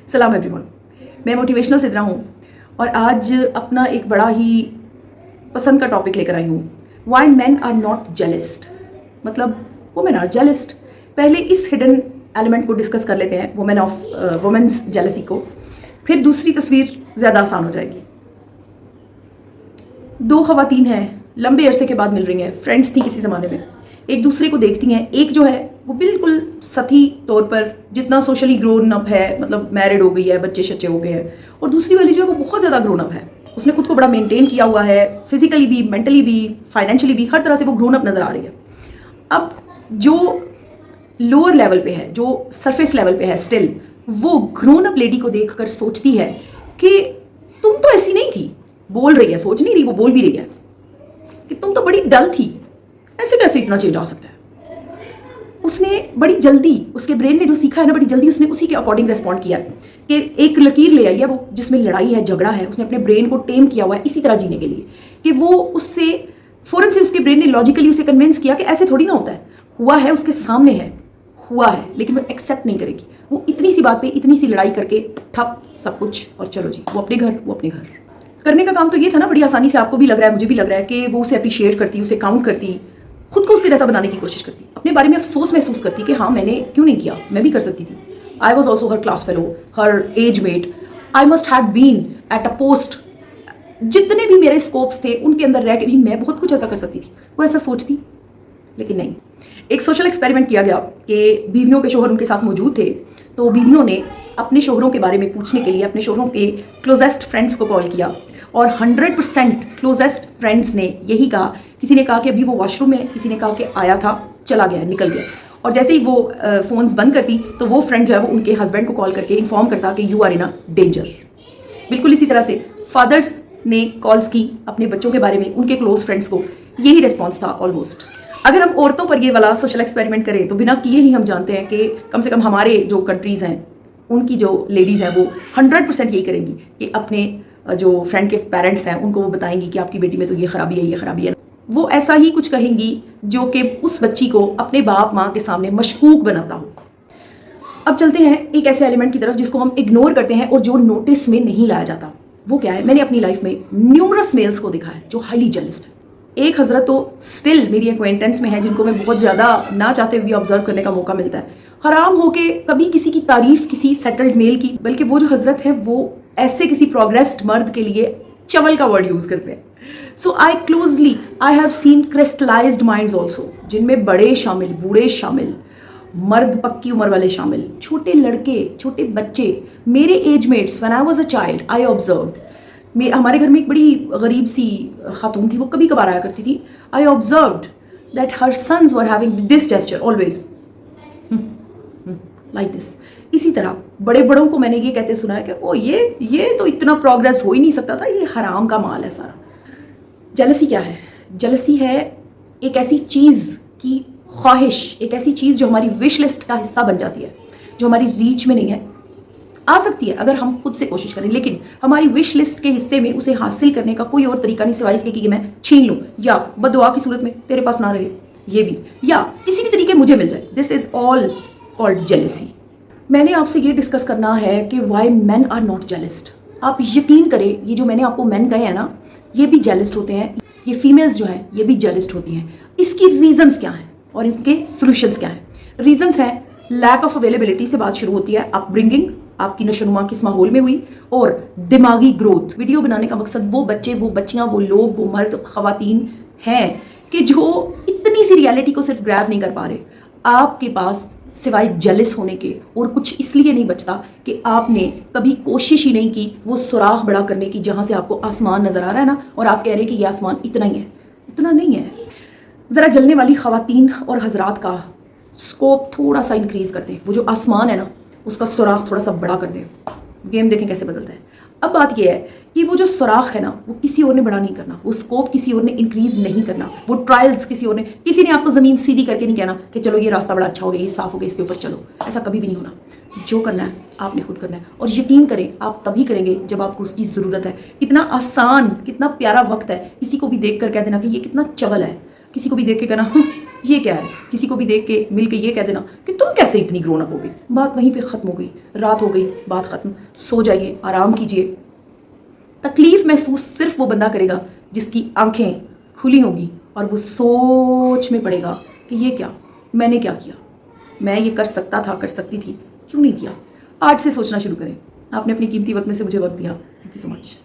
सलाम एवरीवन, मैं मोटिवेशनल सिद्रा हूँ और आज अपना एक बड़ा ही पसंद का टॉपिक लेकर आई हूँ। वाई मैन आर नॉट जेलिस्ट, मतलब वुमेन आर जेलिस्ट। पहले इस हिडन एलिमेंट को डिस्कस कर लेते हैं, वुमेन्स जेलसी को, फिर दूसरी तस्वीर ज़्यादा आसान हो जाएगी। दो खवातीन हैं, लंबे अरसे के बाद मिल रही हैं, फ्रेंड्स थी किसी ज़माने में, एक दूसरे को देखती हैं। एक जो है वो बिल्कुल सती तौर पर जितना सोशली ग्रोन अप है, मतलब मैरिड हो गई है, बच्चे शच्चे हो गए हैं, और दूसरी वाली जो है वो बहुत ज़्यादा ग्रोन अप है। उसने खुद को बड़ा मेंटेन किया हुआ है, फिजिकली भी, मेंटली भी, फाइनेंशियली भी, हर तरह से वो ग्रोन अप नज़र आ रही है। अब जो लोअर लेवल पे है, जो सरफेस लेवल पे है, स्टिल वो ग्रोन अप लेडी को देखकर सोचती है कि तुम तो ऐसी नहीं थी। बोल रही है, सोच नहीं रही, वो बोल भी रही है कि तुम तो बड़ी डल थी, ऐसे कैसे इतना चेंज आ सकता है। उसने बड़ी जल्दी, उसके ब्रेन ने जो सीखा है ना, बड़ी जल्दी उसने उसी के अकॉर्डिंग रेस्पॉन्ड किया कि एक लकीर ले आई है वो जिसमें लड़ाई है, झगड़ा है। उसने अपने ब्रेन को टेम किया हुआ है इसी तरह जीने के लिए कि वो उससे फौरन से उसके ब्रेन ने लॉजिकली उसे कन्विंस किया कि ऐसे थोड़ी ना होता है, हुआ है, उसके सामने है, हुआ है, लेकिन वो एक्सेप्ट नहीं करेगी। वो इतनी सी बात पे इतनी सी लड़ाई करके ठप सब कुछ, और चलो जी वो अपने घर करने का काम तो ये था ना, बड़ी आसानी से। आपको भी लग रहा है, मुझे भी लग रहा है कि वो उसे अप्रिशिएट करती, उसे काउंट करती, खुद को उसके जैसा बनाने की कोशिश करती, अपने बारे में अफसोस महसूस करती कि हाँ मैंने क्यों नहीं किया, मैं भी कर सकती थी। I was also her class fellow, her age mate, I must have been at a post. जितने भी मेरे स्कोप्स थे उनके अंदर रह के भी मैं बहुत कुछ ऐसा कर सकती थी, वो ऐसा सोचती। लेकिन नहीं, एक सोशल एक्सपेरिमेंट किया गया कि बीवियों के शोहर उनके साथ मौजूद थे, तो बीवियों ने अपने शोहरों के बारे में पूछने के लिए अपने शोहरों के क्लोजेस्ट फ्रेंड्स को कॉल किया, और 100% क्लोजेस्ट फ्रेंड्स ने यही कहा। किसी ने कहा कि अभी वो वॉशरूम में, किसी ने कहा कि आया था, चला गया, निकल गया। और जैसे ही वो फ़ोन्स बंद करती तो वो फ्रेंड जो है वो उनके हस्बैंड को कॉल करके इन्फॉर्म करता कि you are in a danger. बिल्कुल इसी तरह से फादर्स ने कॉल्स की अपने बच्चों के बारे में उनके क्लोज फ्रेंड्स को, यही रिस्पॉन्स था ऑलमोस्ट। अगर हम औरतों पर ये वाला सोशल एक्सपेरिमेंट करें तो बिना किए ही हम जानते हैं कि कम से कम हमारे जो कंट्रीज़ हैं उनकी जो लेडीज़ हैं वो 100% यही करेंगी कि अपने जो फ्रेंड के पेरेंट्स हैं उनको वो बताएंगी कि आपकी बेटी में तो ये खराबी है, ये खराबी है। वो ऐसा ही कुछ कहेंगी जो कि उस बच्ची को अपने बाप माँ के सामने मशकूक बनाता हो। अब चलते हैं एक ऐसे एलिमेंट की तरफ जिसको हम इग्नोर करते हैं और जो नोटिस में नहीं लाया जाता। वो क्या है? मैंने अपनी लाइफ में न्यूमरस मेल्स को देखा है जो हाईली जेलस्ट है। एक हजरत तो स्टिल मेरी एक्वेंटेंस में है जिनको मैं बहुत ज़्यादा ना चाहते हुए ऑब्जर्व करने का मौका मिलता है। हराम होके कभी किसी की तारीफ किसी सेटल्ड मेल की, बल्कि वो जो हजरत है वो ऐसे किसी प्रोग्रेस्ड मर्द के लिए चवल का वर्ड यूज़ करते हैं। So I have seen crystallised minds also, जिनमें बड़े शामिल, बूढ़े शामिल, मर्द पक्की उम्र वाले शामिल, छोटे लड़के, छोटे बच्चे, मेरे agemates. When I was a child I observed, हमारे घर में एक बड़ी गरीब सी खातून थी, वो कभी कभार आया करती थी। I observed that her sons were having this gesture always like this. इसी तरह बड़े बड़ों को मैंने ये कहते सुना है कि ओ ये तो इतना प्रोग्रेस हो ही नहीं सकता था, ये हराम का माल है सारा। जेलसी क्या है? जेलसी है एक ऐसी चीज़ की ख्वाहिश, एक ऐसी चीज़ जो हमारी विश लिस्ट का हिस्सा बन जाती है, जो हमारी रीच में नहीं है। आ सकती है अगर हम खुद से कोशिश करें, लेकिन हमारी विश लिस्ट के हिस्से में उसे हासिल करने का कोई और तरीका नहीं सिवाय इसके कि मैं छीन लूँ, या बददुआ की सूरत में तेरे पास ना रहे, ये भी, या किसी भी तरीके मुझे मिल जाए। This is all called jealousy. मैंने आपसे ये डिस्कस करना है कि वाई मैन आर नॉट जेलिस्ट। आप यकीन करें, ये जो मैंने आपको मैन कहे हैं ना, ये भी जेलिस्ट होते हैं, ये फीमेल्स जो हैं ये भी जेलिस्ट होती हैं। इसकी रीजंस क्या हैं और इनके सोल्यूशंस क्या हैं? रीजंस हैं, लैक ऑफ अवेलेबिलिटी से बात शुरू होती है, अपब्रिंगिंग, आपकी नशोनुमा किस माहौल में हुई, और दिमागी ग्रोथ। वीडियो बनाने का मकसद वो बच्चे, वो बच्चियाँ, वो लोग, वो मर्द खवातीन हैं कि जो इतनी सी रियलिटी को सिर्फ ग्रैब नहीं कर पा रहे। आपके पास सिवाय जेलिस होने के और कुछ इसलिए नहीं बचता कि आपने कभी कोशिश ही नहीं की वो सुराख बड़ा करने की जहाँ से आपको आसमान नज़र आ रहा है ना, और आप कह रहे हैं कि ये आसमान इतना ही है। इतना नहीं है। ज़रा जलने वाली खवातीन और हजरात का स्कोप थोड़ा सा इंक्रीज़ कर दें, वो जो आसमान है ना उसका सुराख थोड़ा सा बड़ा कर दें। गेम देखें कैसे बदलता है। अब बात यह है कि वो जो सुराख है ना वो किसी और ने बड़ा नहीं करना, वो स्कोप किसी और ने इंक्रीज नहीं करना, वो ट्रायल्स किसी ने आपको ज़मीन सीधी करके नहीं कहना कि चलो ये रास्ता बड़ा अच्छा हो गया, ये साफ़ हो गया, इसके ऊपर चलो। ऐसा कभी भी नहीं होना। जो करना है आपने खुद करना है, और यकीन करें आप तभी करेंगे जब आपको उसकी ज़रूरत है। कितना आसान, कितना प्यारा वक्त है किसी को भी देख कर कह देना कि ये कितना चवल है, किसी को भी देख के कहना ये क्या है, किसी को भी देख के मिल के ये कह देना कि तुम कैसे इतनी ग्रोन अप हो गई, बात वहीं पे ख़त्म हो गई, रात हो गई, बात ख़त्म, सो जाइए, आराम कीजिए। तकलीफ़ महसूस सिर्फ वो बंदा करेगा जिसकी आंखें खुली होंगी और वो सोच में पड़ेगा कि ये क्या, मैंने क्या किया, मैं ये कर सकता था, कर सकती थी, क्यों नहीं किया। आज से सोचना शुरू करें। आपने अपनी कीमती वक्त में से मुझे वक्त दिया। Thank you so much.